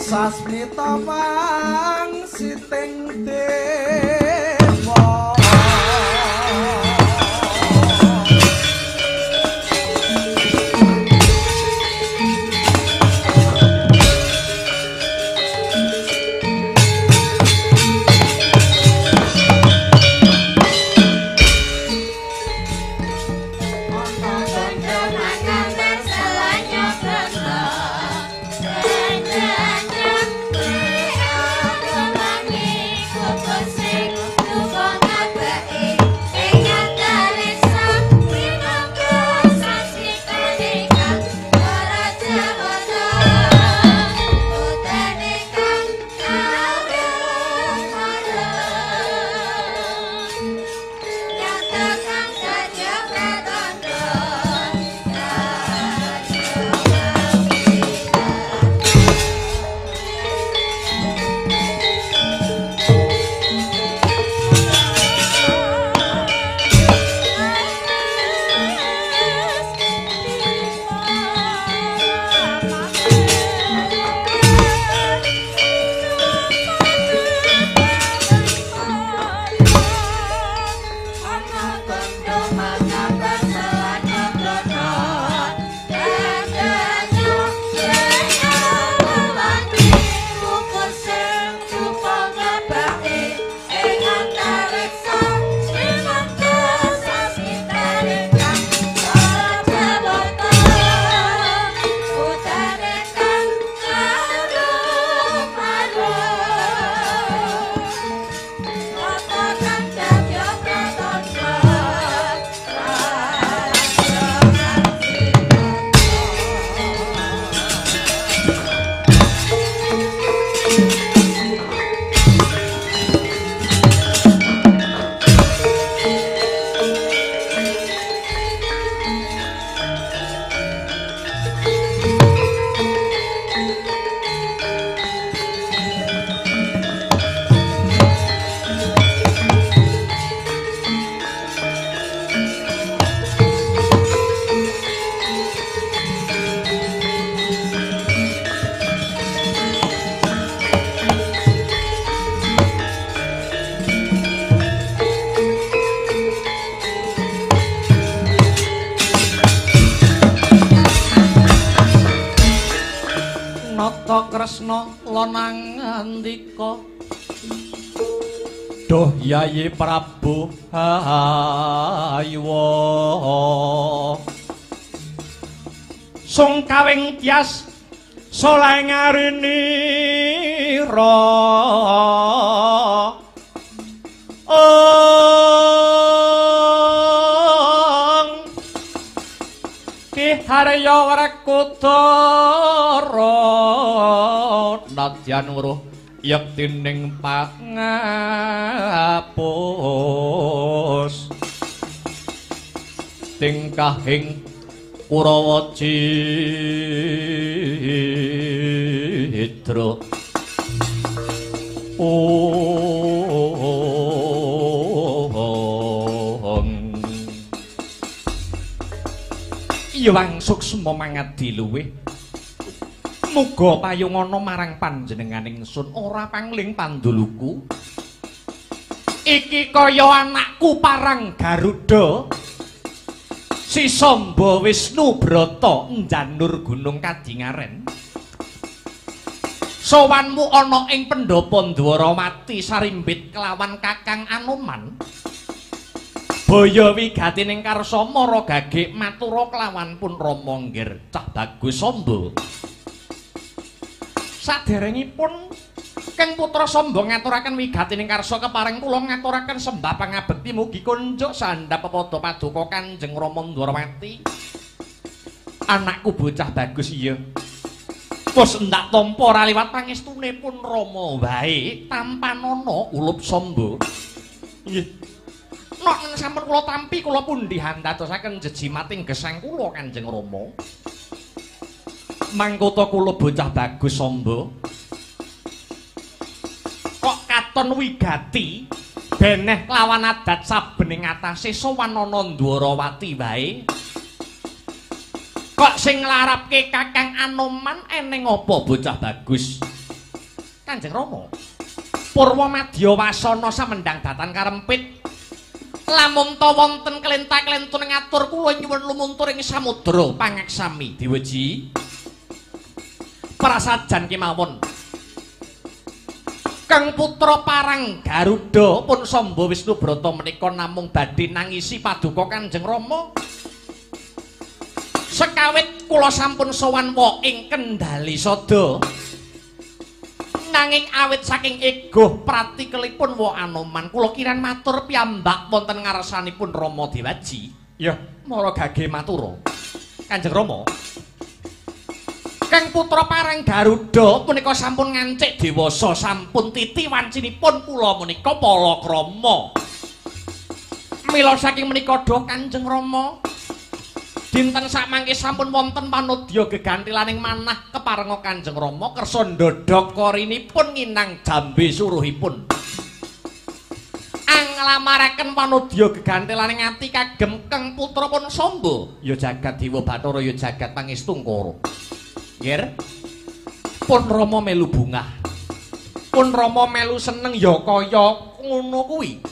Sasmita pang siting dewa Kresna lonang andika Duh Yayi Prabu Haywa Sungkawing tias soleh ngarinira Ki Harya Wrekudara nadyan weruh yektining pangapus tingkahing Kurawa Citra Iwang suksma mangadi luwih muga payungana marang panjenenganing sun ora pangling panduluku iki kaya anakku parang Garuda si Samba Wisnu Brata njanur Gunung Kadingaren sowanmu ana ing pendhapa Dwaramati sarimbit kelawan Kakang Anoman Baya wigatining karsa mara gagik matura kelawan pun Rama nggir cah bagus Samba. Saderengipun Kang Putra Samba ngaturaken wigatining karsa kepareng kula ngaturaken sembah pangabekti mugi kunjuk sandhap pepada paduka Kanjeng Rama Ndwarawati. Anakku bocah bagus iya. Wis ndak tampa ora liwat pangestunipun Rama wae tampanana ulup Samba. Nggih. Nek sampun kula tampi kula pundi handadosaken jejimating gesang kula Kanjeng Rama. Mangkota kula bocah bagus Samba. Kok katon wigati beneh lawan adat sabening atase Sawanana Ndwarawati wae. Kok sing nglarapke Kakang Anoman eneng apa bocah bagus? Kanjeng Rama. Purwa madya wasana samendang datan karempit. Lamun ta wonten kelentak-kelentun ngatur kula nyuwun lumuntur ing samudra pangaksami diweji. Prasajan kemawon. Kang putra parang Garuda pun Samba Wisnubrata menika namung badhe nangisi paduka Kanjeng Rama. Sekawit kula sampun sowan wa ing Kendali Sada. Nanging awit saking egoh pratikelipun wa Anoman kula kiran matur piyambak wonten ngarsanipun Rama Dewaji. Ya, mara gage matura. Kanjeng Rama. Kang putra parang Garuda punika sampun ngancik dewasa sampun titi wancinipun kula menika palakrama. Mila saking menika dha Kanjeng Rama. Dinten sakmangke sampun wonten panodya gegantilaning manah keparenga Kanjeng Rama kersa ndodhok korinipun nginang jambe suruhipun. Anglamaraken panodya gegantilaning ati kagem Kang putra pun Samba. Ya jagat Dewa Bathara ya jagat Pangestungkara. Nggih. Pun Rama melu bungah. Pun Rama melu seneng ya kaya ngono kuwi.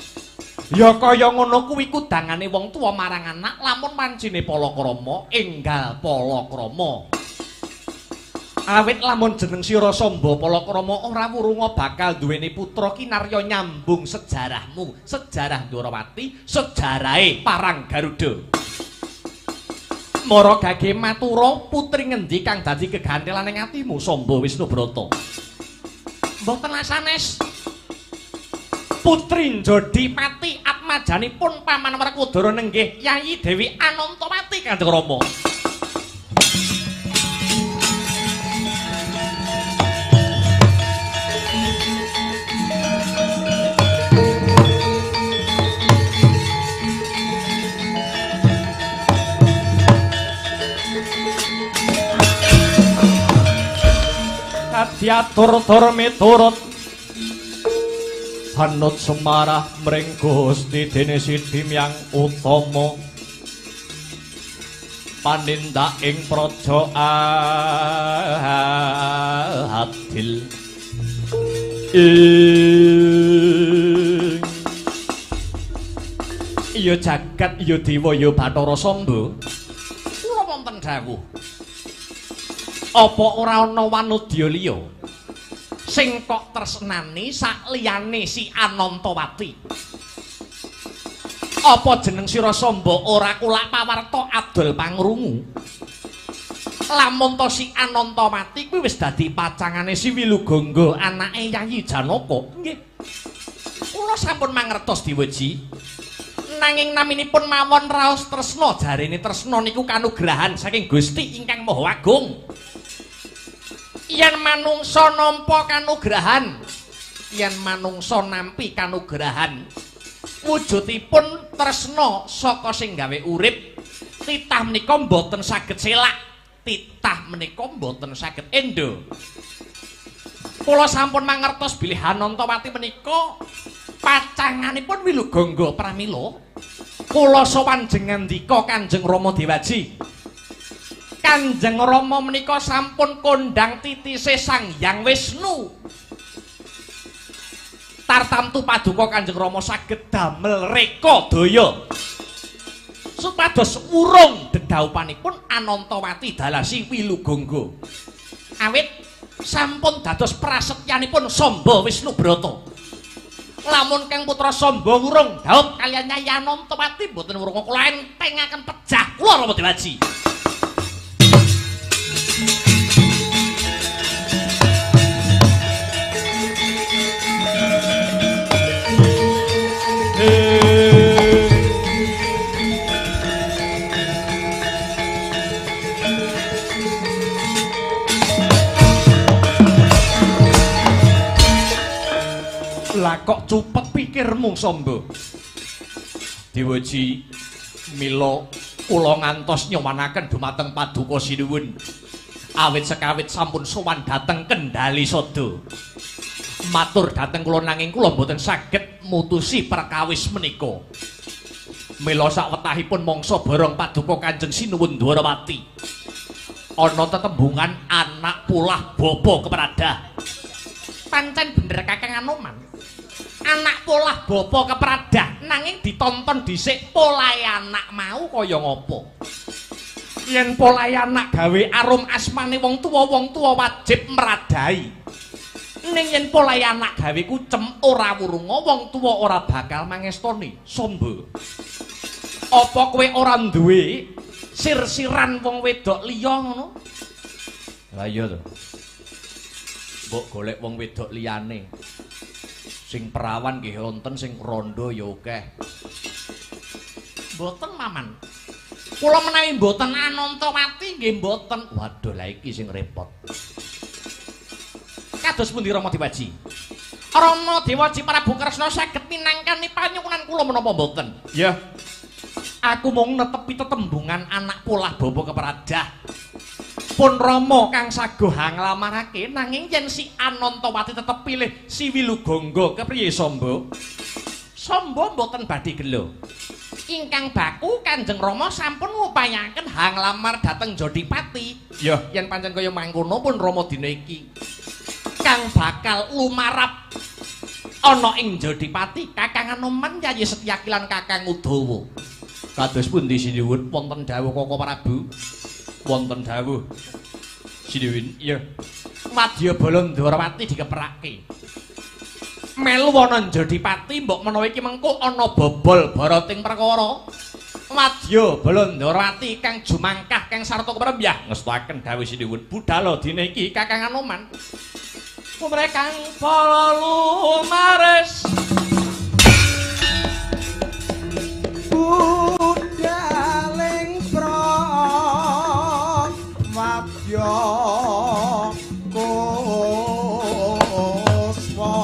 Ya kaya ngono kuwi kudangane wong tuwa marang anak lamun mancine palakrama enggal palakrama. Awit lamun jeneng sira Samba palakrama ora wurunga bakal duweni putra kinarya nyambung sejarahmu, sejarah Ndwarawati, sejarahe parang Garuda. Mara gage matura putri ngendi kang dadi kegantilaning atimu Samba Wisnubrata? Mboten sanes. Putri Jodipati atmajanipun Paman Werkudara nenggih Yayi Dewi Anantawati Kanjeng Rama. Kadyatur-tur miturut Hanut semarah mring Gusti dene Sidi Myang Utama panindak ing praja adil iya jagat iya dewa ya Bathara Samba kula wonten dawuh apa ora ana wanudya liya sing kok tresnani sakliyane si Anantawati. Apa jeneng sira Samba ora kulak pawarta adol pangrungu? Lamun to si Anantawati kuwi wis dadi pacangane si Wilugangga anake Yayi Janaka. Nggih. Kula sampun mangertos diweji. Nanging naminipun mawon raos tresna jarene tresna niku kanugrahan saking Gusti ingkang Maha Agung. Yen manungsa nampa kanugrahan, yen manungsa nampi kanugrahan, wujudipun tresna saka sing gawe urip, titah menika mboten saged selak, titah menika mboten saged endo. Kula sampun mangertos bilih Anantawati menika pacanganipun Wilugangga pramila. Kula sowan jengandika Kanjeng Rama Dewaji. Kanjeng Rama menika sampun kondhang titise Sang Hyang Wisnu. Tartamtu paduka Kanjeng Rama saged damel reka daya. Supados urung dedaupanipun Anantawati dalasi Wilugangga. Awit sampun dados prasetyanipun Samba Wisnubrata. Lamun Kang Putra Samba urung dhaup kaliyan Nyai Anantawati mboten wurung kula entengaken pejah kula Rama Dewaji. Lah kok cupet pikirmu Samba? Dewaji mila kula ngantos nyowanaken dumateng Paduka Sinuwun. Awit sekawit sampun sowan dhateng Kendali Sada. Matur dhateng kula nanging kula mboten saged mutusi perkawis menika. Mila sawetahipun mangsa bareng Paduka Kanjeng Sinuwun Dwarawati. Ana tetembungan anak pulah bapa kepradah. Pancen bener Kakang Anoman. Anak polah bapa kepradah nanging ditonton dhisik polahe anak mau kaya ngopo. Yen polahe anak gawe arum asmane wong tuwa wajib mradahi. Ning yen polahe anak gawe kucem ora wurunga wong tuwa ora bakal mangestoni. Samba. Apa kowe ora duwe sir-siran wong wedok liya ngono? Lah iya to. Mbok golek wong wedok liyane. Sing perawan nggih wonten, sing rondo ya akeh. Mboten Maman. Kula menawi mboten Anantawati nggih mboten. Waduh la iki sing repot. Kados pundi Rama Dewaji? Rama Dewaji Prabu Kresna saged minangkani panyuwunan kula menapa mboten? Ya. Aku mung netepi tetembungan anak polah bapa kepradah. Pun Rama kang saguh nglamarake nanging yen si Anantawati tetep pilih si Wilugangga kepriye Samba? Samba mboten badhe gelo. Ingkang baku Kanjeng Rama sampun ngupayaken nglamar dhateng Jodipati. Ya, yen pancen kaya mangkono pun Rama dina iki kang bakal lumarap ana ing Jodipati Kakang Anoman Yayi Setyaki lan Kakang Udawa. Kados pundi sinuwun wonten dawuh Koko Prabu? Wonten dawuh Sinuwun, iya. Madya Balandrawati dikeprake. Melu ana Jodipati mbok menawa iki mengko ana bobol barating perkara. Madya Balandrawati kang jumangkah kang sarta keprembah ngestuaken dawuh Sinuwun budhal dina iki Kakang Anoman. Pumrekang para lumares budaling pramadya kuswa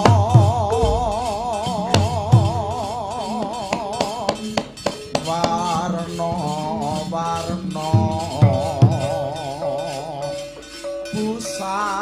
warna-warna busanane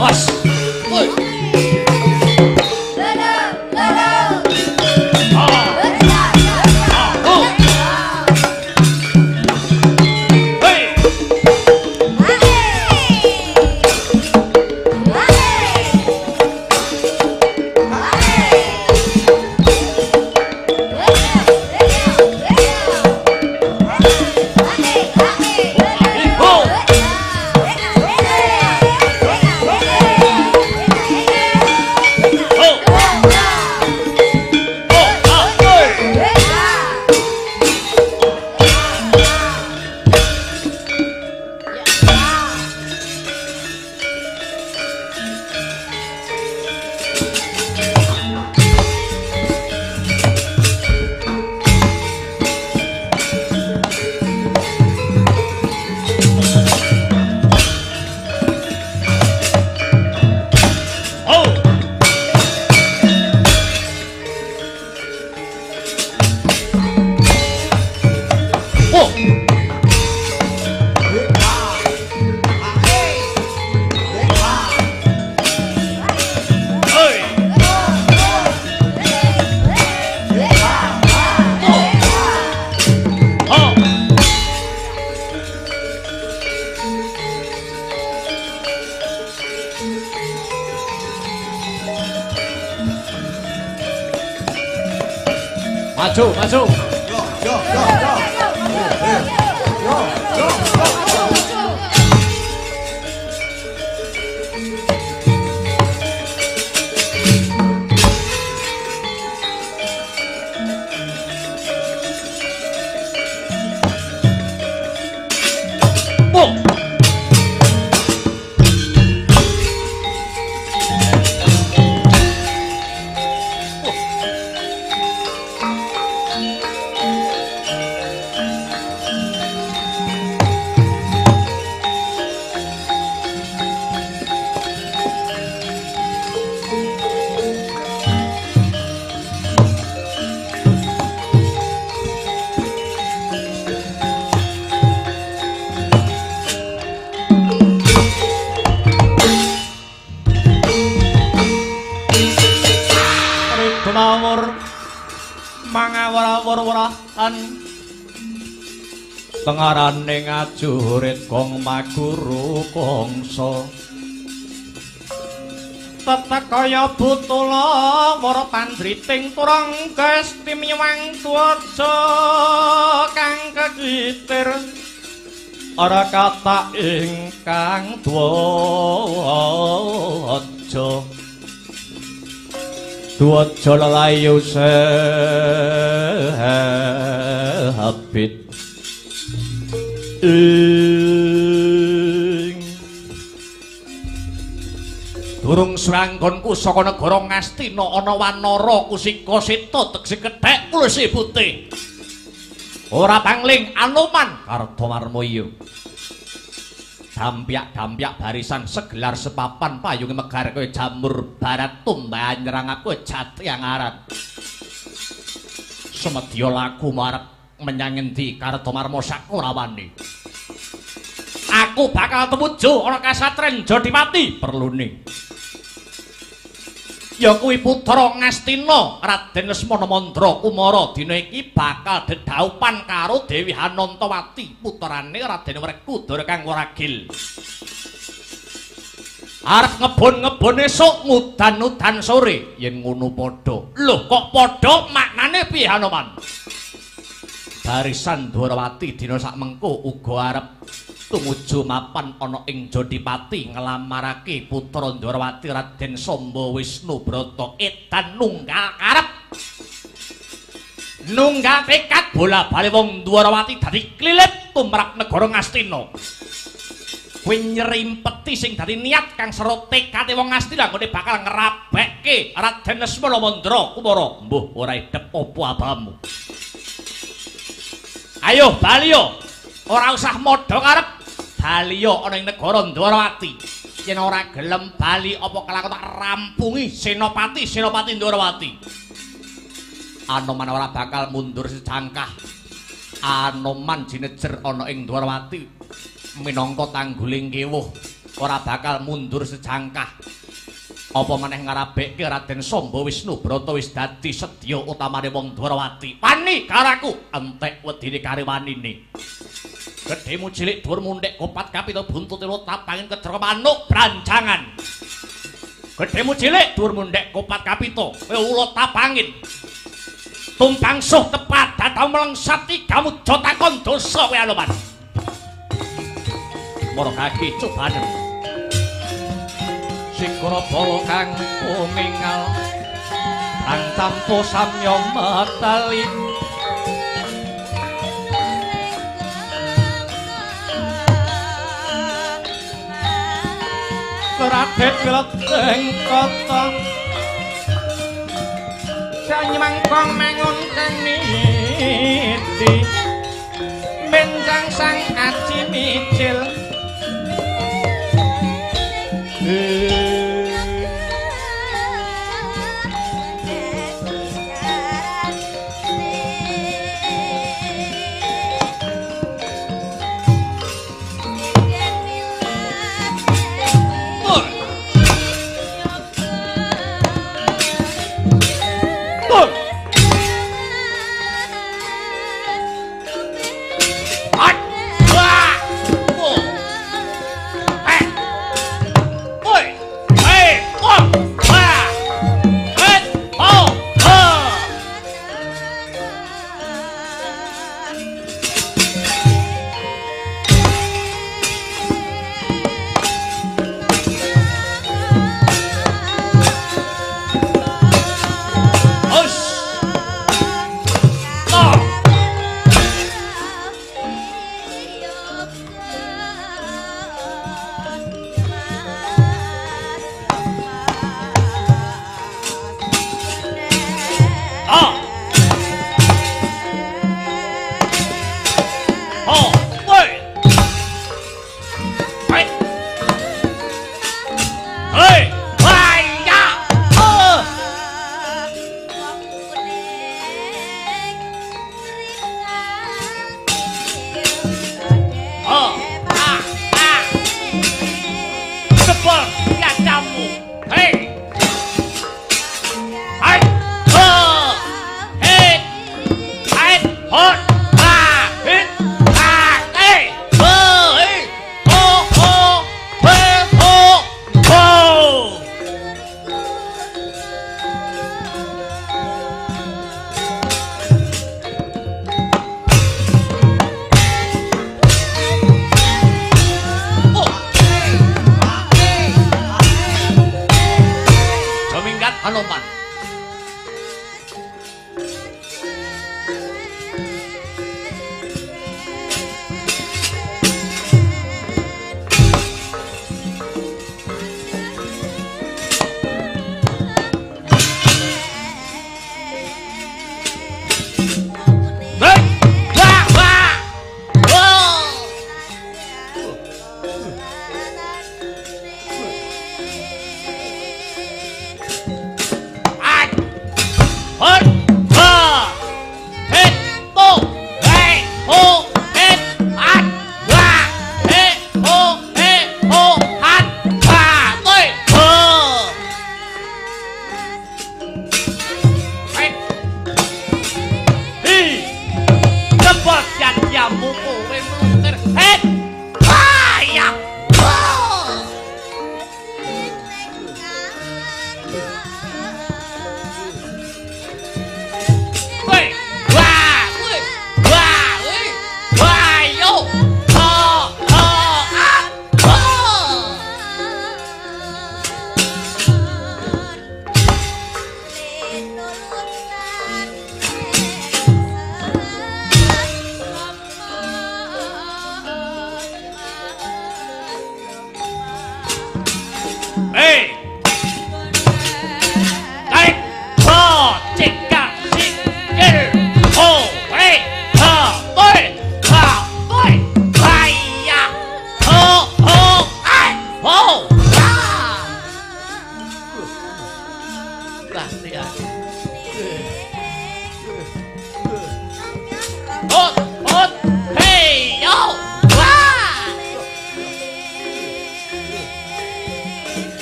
awas. Woi. Maju, maju. Yo. Mangawara-wara-warahan tengarane ngajurit kong maguru kongso tetek kaya butula wara pandriting turang gesti miwang tuwaja kang kekitir ora kata ingkang tuwaja Tuwaja lelayu sehabit durung swanggonku saka negara Ngastina ana wanara kusika seta tegese kethek kulisi putih ora pangling Anoman Kartamarmaya dampyak-dampyak barisan segelar sepapan payunge megar kowe jamur barat tumbahan nyerang aku jati angaran semedya laku marep menyang endi Kartamarma ora wani aku bakal tumuju ana kasatren Jodipati perlune ya kuwi putra Ngastina Raden Lesmana Mandra Kumara dina iki bakal dedhaupan karo Dewi Hanantawati putrane Raden Werkudara kang waragil arep ngebon-ngebon esuk ngudan-udan sore yen ngono padha lho kok padha maknane piye Hanoman barisan Dwarawati dina sak mengko uga arep tumuju mapan ana ing Jodipati nglamarake putra Dwarawati Raden Samba Wisnu Brata edan nunggal karep nunggal tekad bola-bali wong Dwarawati dadi klilip tumrap negara Ngastina kuwi nyrimpeti sing dadi niat kang sero tekade wong Ngastina nggone bakal ngrabekke Raden Lesmana Mandra Kumara mbuh ora edep apa abamu ayo baliyo ora usah modho karep baliyo ana ing negara Dwarawati yen ora gelem bali apa kelakon tak rampungi senopati Dwarawati Anoman ora bakal mundur secangkah Anoman jinejer ana ing Dwarawati minangka tangguling kewuh ora bakal mundur sejangkah. Apa maneh ngarabekke Raden Samba Wisnu Brata wis dadi sedya utamane wong Dwarawati. Wani karaku entek wedine karewanine. Gedhemu cilik dhuwur mundhek kopat kapita buntut lo tapangin kedra manuk branjangan. Gedhemu cilik dhuwur mundhek kopat kapita ula tapangin. Tumpang suh tepat datang melengsat tigamu jotakon dosa kowe Anoman. Mara kaki cobanen. Sikara bala kang kumingal kang tampa samya metali Raden Gleteng kota sanyemangkong mangun kang niti benjang sang aji micil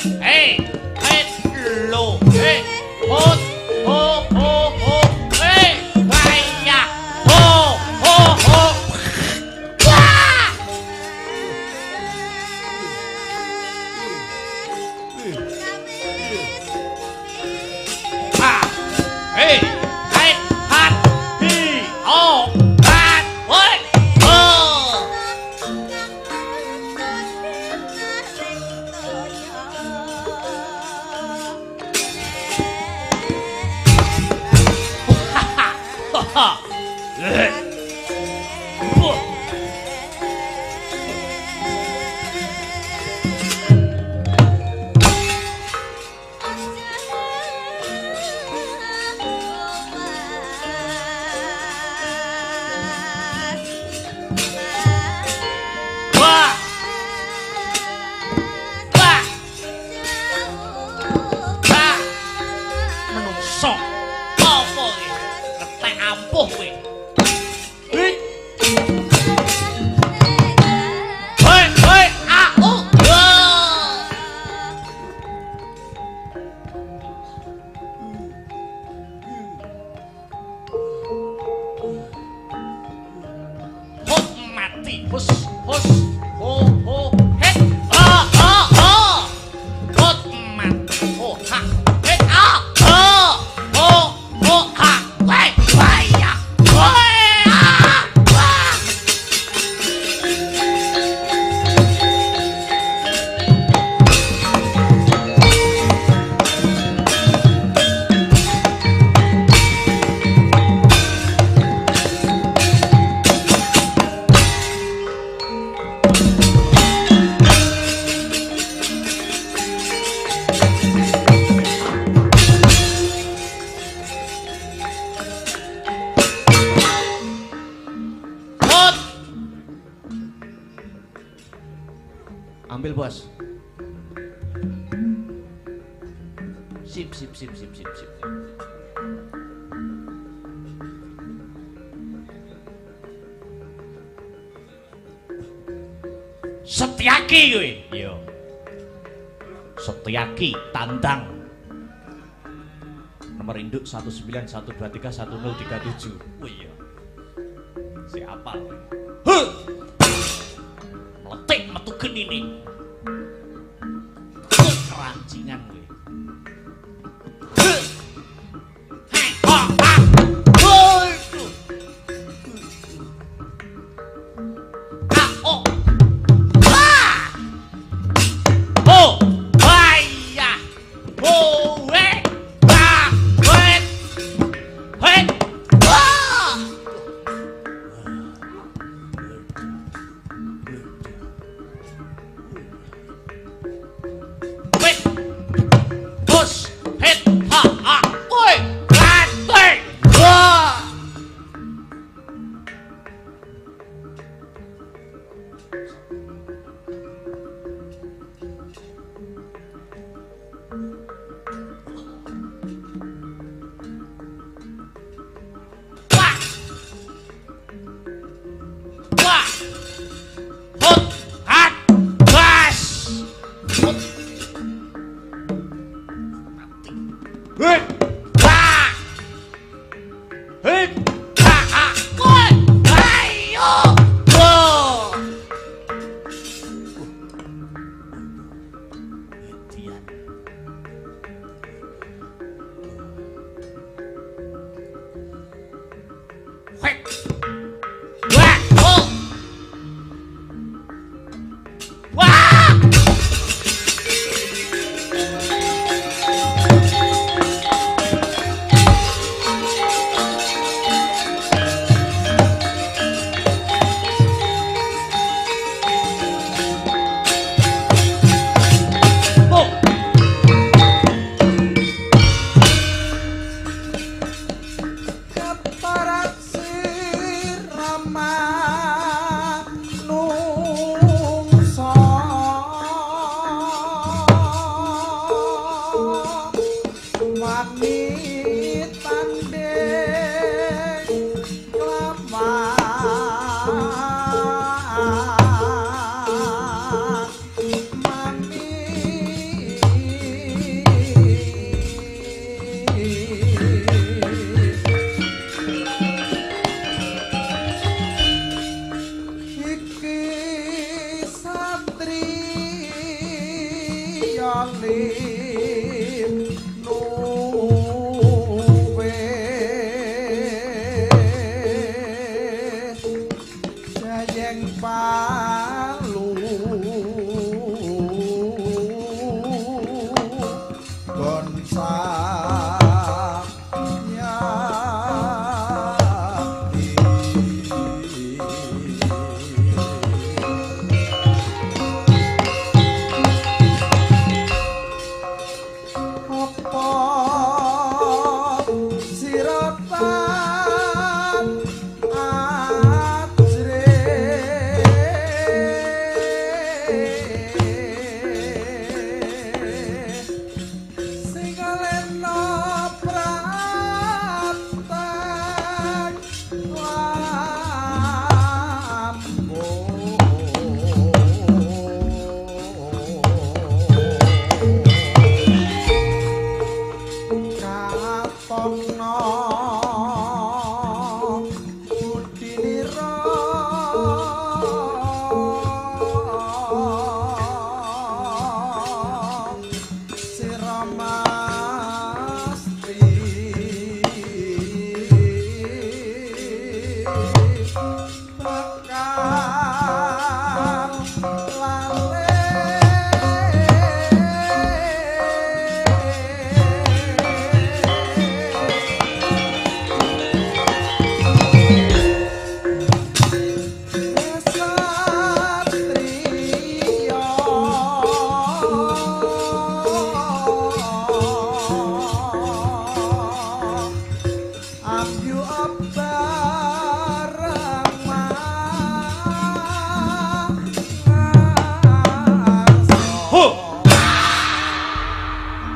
Hei, hei, lo, hei, hot, ho, ho, ho, hei, haya, ho, ho, ho. Wah! Ha, hei, hei, hat, hi, ho, hat, hoi, ho. Wah, wah, wah, menungso, apa iki? Ketek ampuh kowe. Hei, hei, hei, aku, hut mati, hus, hus, ho, ho, hei, hut mati, ho, ha, hei, ho, ho, ha, wei, wei, ya, wei, wah. Hut. Ambil bos. Sip, sip, sip, sip, sip, sip. Setyaki kowe. Iya. Setyaki tandang. Nomor induk 191231037. Oh iya. Siapa? Huh! Meletik metu genine. Kerancingan kowe. Huh! Hei, ha, ha. Waduh. Ah, oh. Wah! Oh, waya. Oh, weh. Wah, weh. Hei. Wah! Weh. Bos, hit, ha, ha. Woi, lantai. Wah! Wah! Wah! Hut, hat, bas! Hut. Mati. Hei! Wah! Hei! Ha, ha! Woi! Ayo! Wah! Hedian. Hei! Wah! Oh! Wah!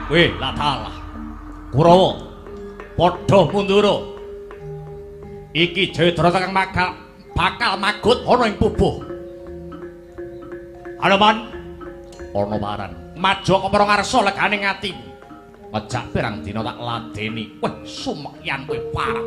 Weh, latalah. Kurawa, padha mundura. Iki Jayadratha kang bakal magut ana ing pubuh. Haloman, ana paran. Maju kepara ngarsa legane atimu. Ngejak pirang dina tak ladeni. Weh, sumekyan kowe parah.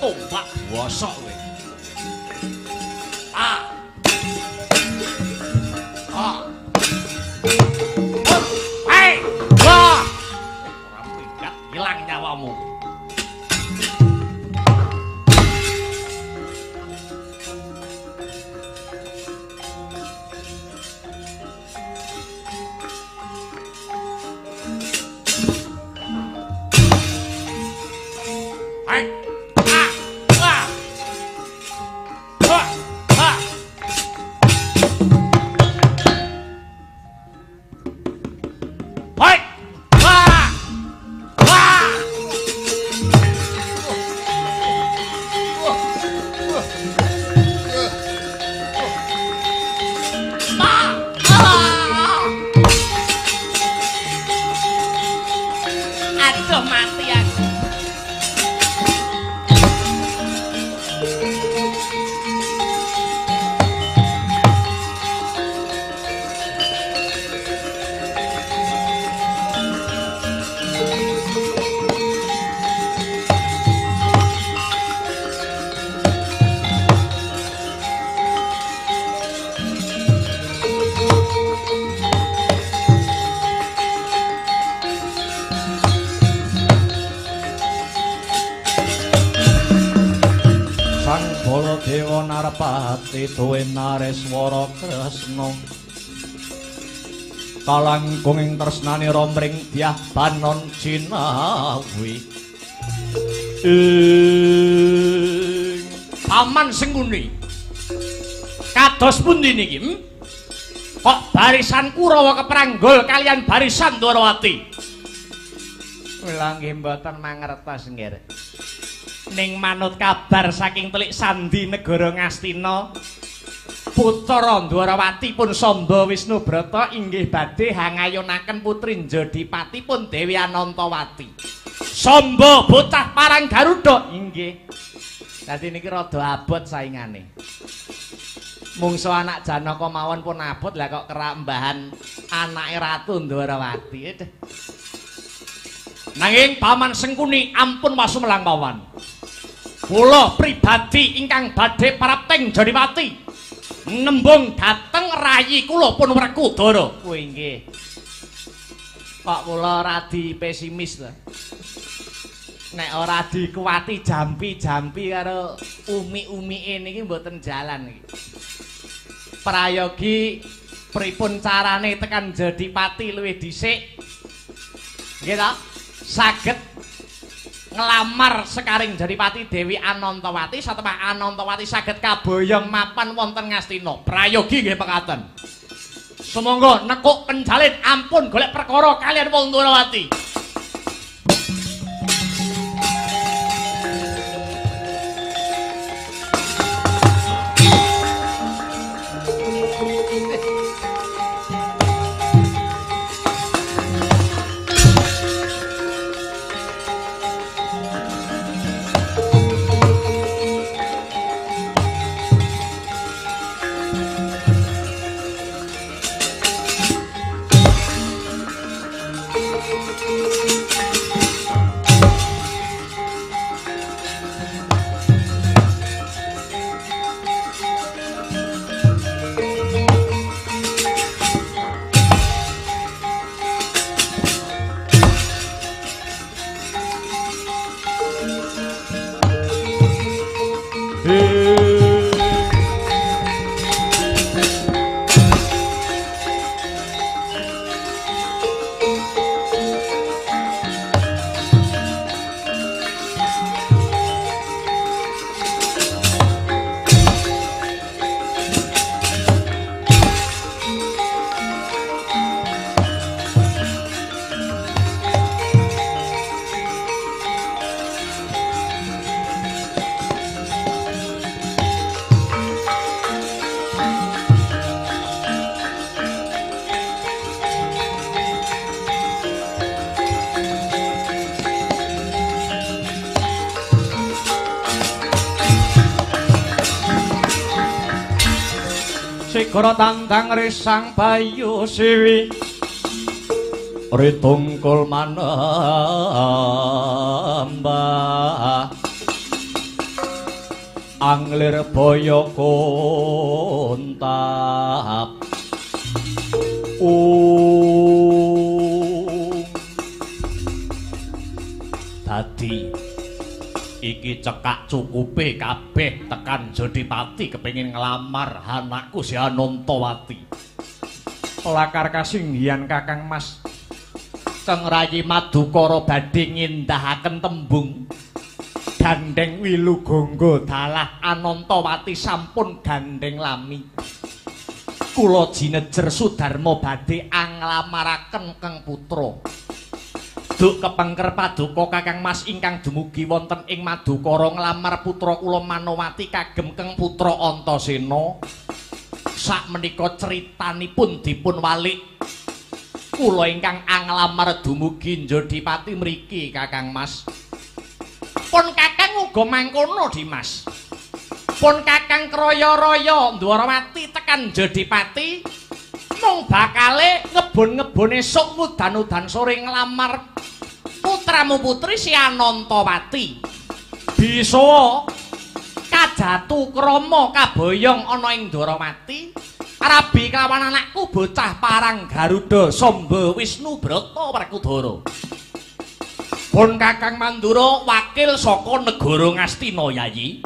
Tombak bosok kowe. Hey! Wah! Ora minggat ilang nyawamu. Dewa Narpati duwe Nareswara Kresna kalangkung ing tresnane romring Dyah Banon Jinawi Paman Sengkuni kados pundi niki kok barisan Kurawa kepranggul kalian barisan Dwarawati kula nggih mboten mangertos nggih ning manut kabar saking telik sandi negara Ngastina putra Dwarawati pun Samba Wisnubrata inggih badhe hangayonaken putri Njodipati pun Dewi Anantawati. Samba bocah parang Garuda inggih. Dadi niki rada abot saingane. Mungsu anak Janaka mawon pun abot lah kok kerak mbahan anake Ratu Dwarawati. Nanging Paman Sengkuni ampun wasumelang mawon. Kula pribadi ingkang badhe parapting Jodipati nembung dhateng rayi kula pun Werkudara. Kuwi nggih. Kok kula radi pesimis to. Nek ora dikuwati jampi-jampi karo umi-umike niki mboten jalan iki. Prayogi pripun carane tekan Jodipati luwih dhisik? Nggih ta? Saged ngelamar sekaring Jodipati Dewi Anantawati satemah Anantawati saged kaboyong mapan wonten Ngastina. Prayogi nggih pekaten. Sumangga nekuk penjalin ampun golek perkara kalian wong Dwarawati. Sigara tandang risang bayu siwi ritungkul manembah anglir boyo kuntap Dadi iki cekak cukupe kabeh tekan Jodipati kepengin nglamar anakku si Anantawati. Lakar kasinggihan Kakang Mas. Cengrayi Madukara badhe ngindahaken tembung gandeng Wilugangga dalah Anantawati sampun gandeng lami. Kula jinejer Sudarma badhe anglamaraken Kang Putra. Duk kepengker paduka Kakang Mas ingkang dumugi wonten ing Madukara nglamar putra kula Manowati kagem Kang Putra Antasena. Sakmenika critanipun dipun walik. Kula ingkang anglamar dumugi Jodipati mriki Kakang Mas. Pun Kakang uga mangkono Dimas. Pun Kakang kroyo-royo Ndwarawati tekan Jodipati mung bakale ngebon-ngebon esuk mudan-udan sore nglamar putramu putri si Anantawati. Bisa kajatu krama kaboyong ana ing Ndwarawati. Rabi kelawan anakku bocah parang Garuda Samba Wisnu Brata Werkudara. Pun Kakang Mandura wakil saka negara Ngastina Yayi.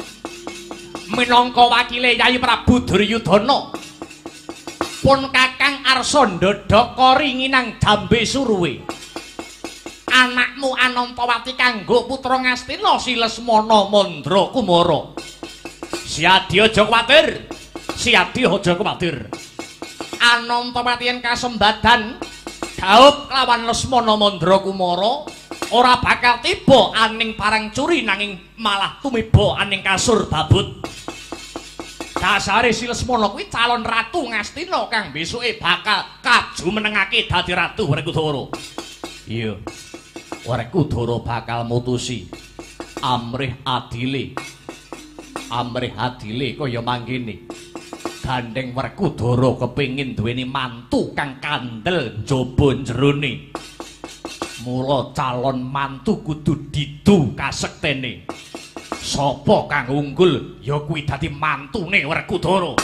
Minangka wakile Yayi Prabu Duryudana. Pun Kakang Arsandada Koringinang Dambe Suruwe. Anakmu Anantawati kanggo putra Ngastina si Lesmana Mandra Kumara. Siadi aja kuwatir. Siadi aja kuwatir. Anantawati yen kasembadan dhaup kelawan Lesmana Mandra Kumara ora bakal tiba aning parang curi nanging malah tumiba aning kasur babut. Dasare si Lesmana kuwi calon ratu Ngastina kang besuke bakal kajumenengake dadi ratu Werkudara. Iya. Werkudara bakal mutusi amrih adile. Amrih adile kaya mangkene. Gandeng Werkudara kepengin duweni mantu kang kandel njaba jerone. Mula calon mantu kudu didu kasektene. Sapa kang unggul ya kuwi dadi mantune Werkudara.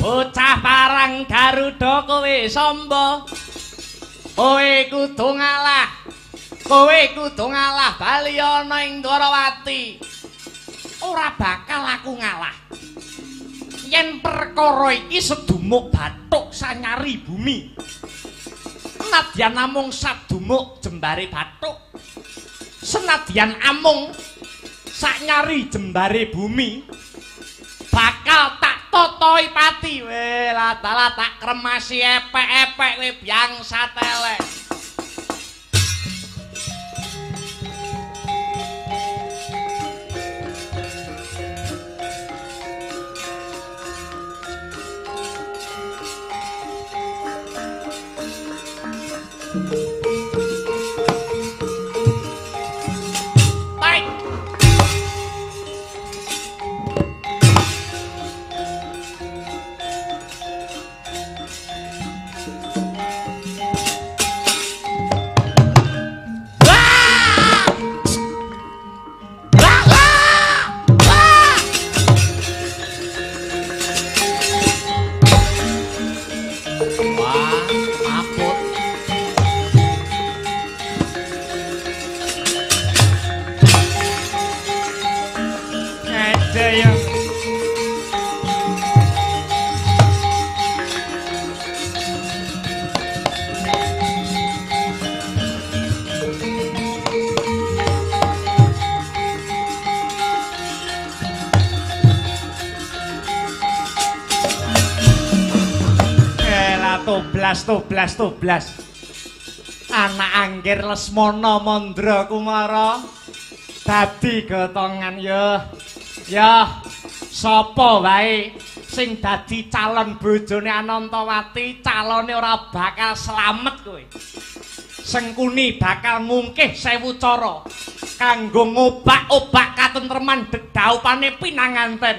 Bocah parang Garuda kowe samba. Kowe kudu ngalah. Kowe kudu ngalah bali ana ing Ndwarawati. Ora bakal aku ngalah. Yen perkara iki sedumuk bathuk sanyari bumi. Senadyan namung sadumuk jembare bathuk. Senadyan amung sanyari jembare bumi. Bakal tak totoi pati we latala tak kremasi epek-epek we biang satele. toblas. Anak Anggir Lesmana Mandra Kumara dadi gotongan ya sapa wae sing dadi calon bojone Anantawati calone ora bakal slamet kowe. Sengkuni bakal ngungkih 1000 cara kanggo ngobak-obak katentreman dedhaupane pinanganten.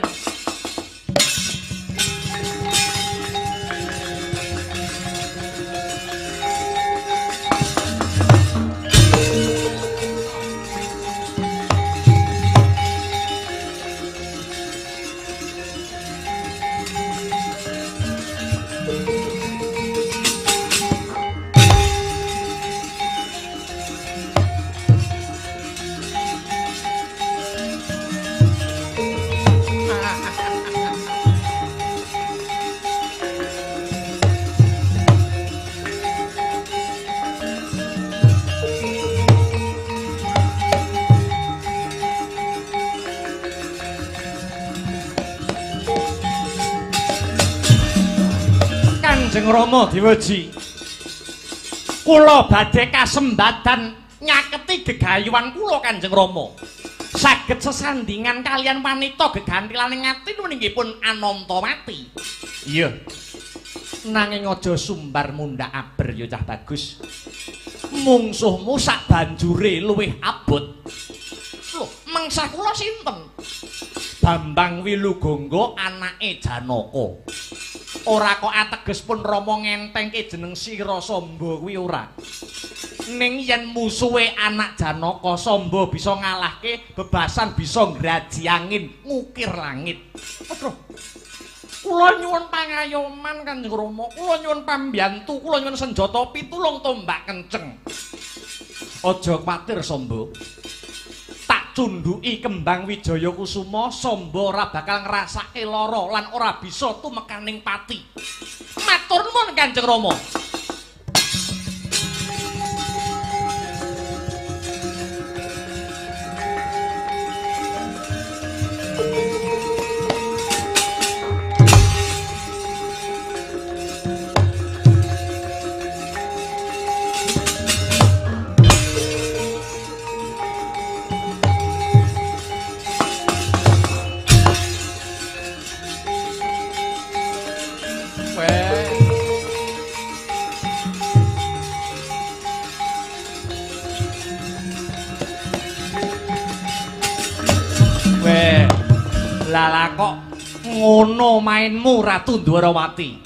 Kanjeng Rama Dewaji, kula badhe kasembadan nyaketi gegayuhan kula Kanjeng Rama. Saged sesandingan kalian wanita gegantilaning ati meninggipun Anantawati. Iya. Nanging aja sumbar mundak aber ya cah bagus. Mungsuhmu sak banjure luwih abot. Lho, mengsah kula sinten? Bambang Wilugongga anake Janaka. Ora kok ateges pun Rama ngentengke jeneng Sira Samba kuwi ora. Ning yen musuhe anak Janaka Samba bisa ngalahke, bebasan bisa ngraji angin, ngukir langit. Aduh. Kula nyuwun pangayoman Kanjeng Rama, kula nyuwun pambiyantu, kula nyuwun senjata pitulung tombak kenceng. Aja kuwatir Samba. Tak cunduki kembang Wijaya Kusuma, Samba ora bakal ngrasake lara lan ora bisa tumekaning pati. Matur nuwun Kanjeng Rama. Lala kok ngono mainmu Ratu Dwarawati.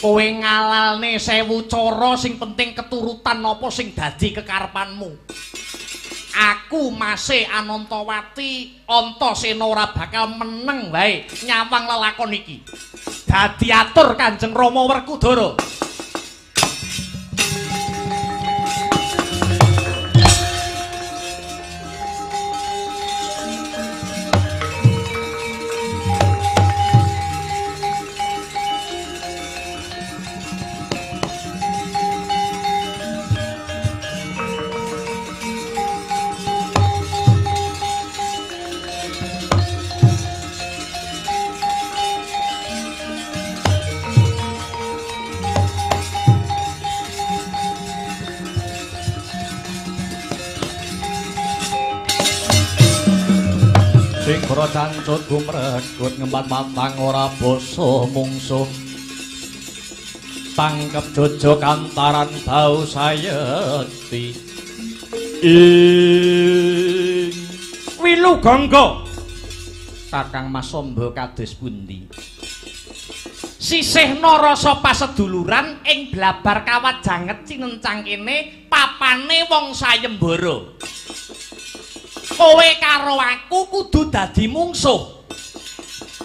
Kowe ngalalne 1000 cara sing penting keturutan napa sing dadi kekarepanmu. Aku Mase Anantawati Antasena ora bakal meneng wae nyawang lelakon iki. Dadi atur Kanjeng Rama Werkudara. Ora cancut gumregut ngempat matang ora basa mungsuh. Tangkep jojok antaran bau sayeti. Ing Wilugongga. Kakang Mas Samba kados pundi? Sisihna rasa paseduluran ing blabar kawat janget cinencang kene papane wong sayembara. Kowe karo aku kudu dadi mungsuh.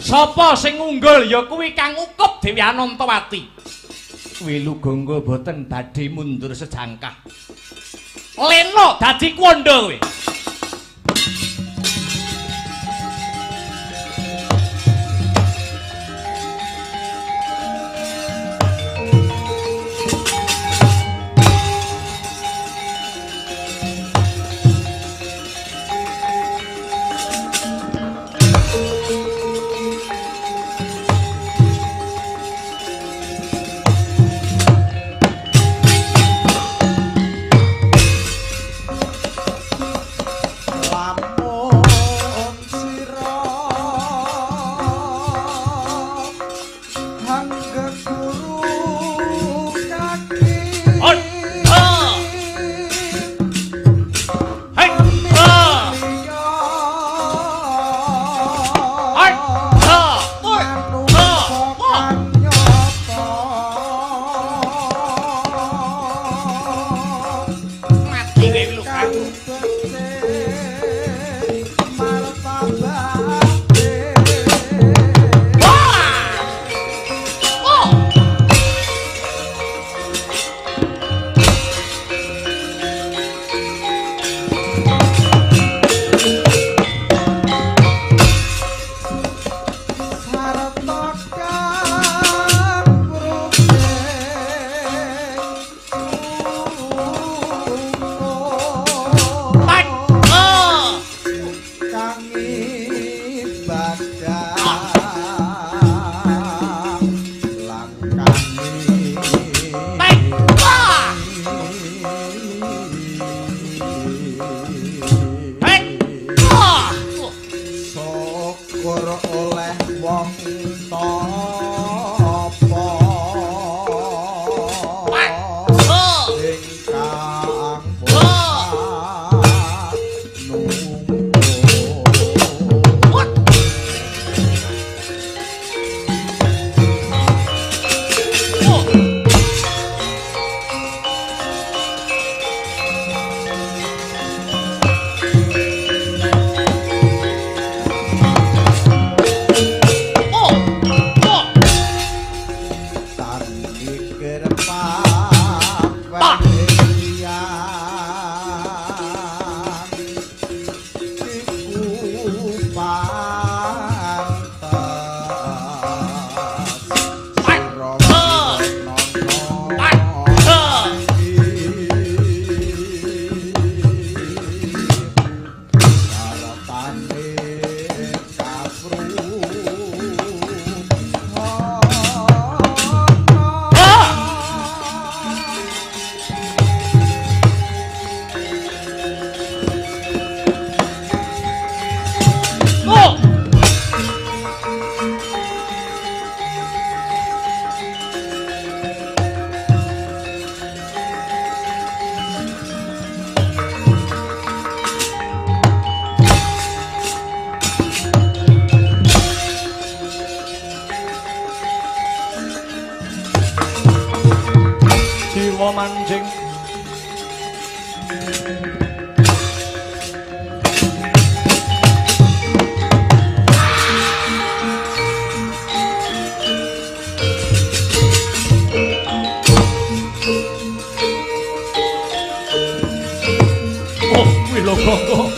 Sapa sing unggul ya kuwi kang ngukup Dewi Anantawati. Wilugongga boten badhe mundur sejangkah. Lena dadi kwandha kowe. Manjing oh Wilogonggo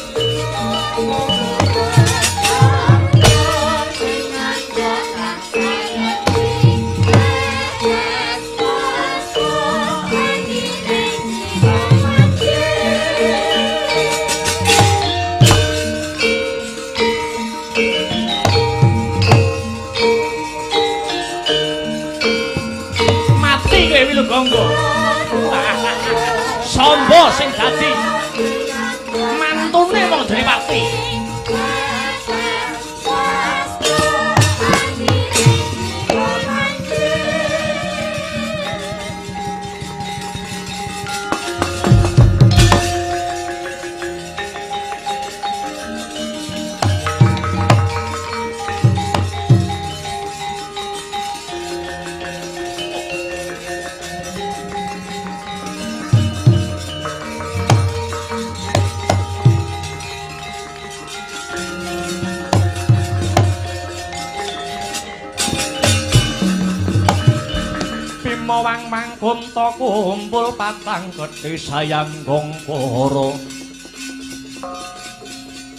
Wilogonggo Samba sing dadi mantune wong Dewapati Mawang mangkun to kumpul patang gedhe sayang gongkoro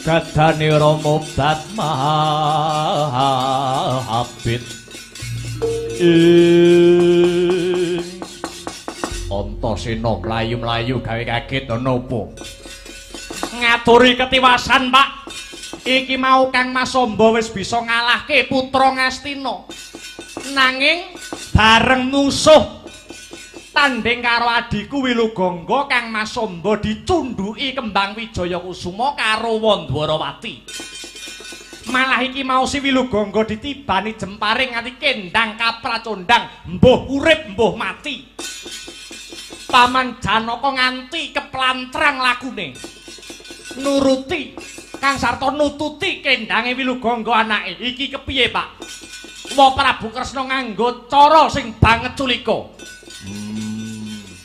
dadane Rama Batmahabit Antasena mlayu-mlayu gawe kaget napa ngaturi ketiwasan Pak iki mau Kang Mas Samba wis bisa ngalahke putra Ngastina nanging bareng musuh tanding karo adiku Wilugonggo Kang Mas Samba dicundhuki Kembang Wijaya Kusuma karo Wandwarawati. Malah iki mau si Wilugonggo ditibani jemparing nganti kendang kapracondang, mbuh urip mbuh mati. Paman Janaka nganti keplantrang lakune. Nuruti Kang Sarta nututi kendange Wilugonggo anake. Iki kepiye, Pak? Wa Prabu Kresna nganggo cara sing banget culika.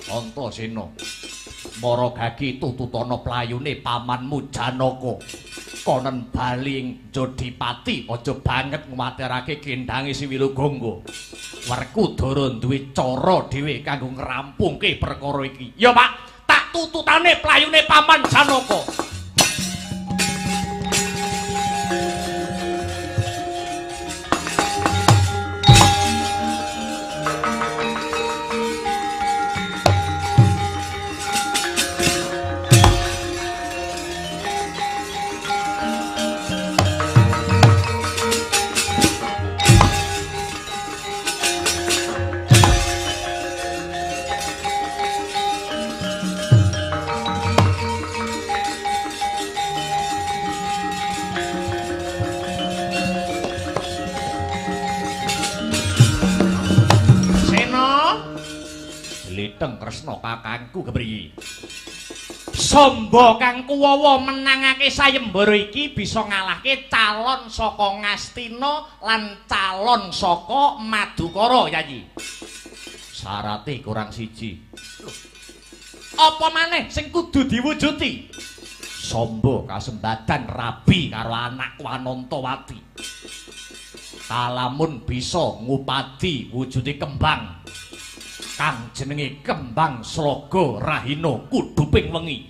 Antasena. Mara gagi tututana playune pamanmu Janaka. Konen bali ing Jodipati aja banget nguwatirake kendange si Wilugonggo. Werkudara duwe cara dhewe kanggo ngrampungke perkara iki. Ya, Pak, tak tututane playune paman Janaka. Mideng Kresna kakangku kepriye? Samba kang kuwawa menangake sayembara iki bisa ngalahke calon saka Ngastina lan calon saka Madukara, Yayi. Syarate kurang siji. Apa maneh sing kudu diwujuti? Samba kasembadan rabi karo anakku Anantawati. Kalamun bisa ngupadi wujude kembang kang jenenge Kembang Slaga Rahina Kuduping Wengi.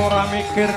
Ora mikir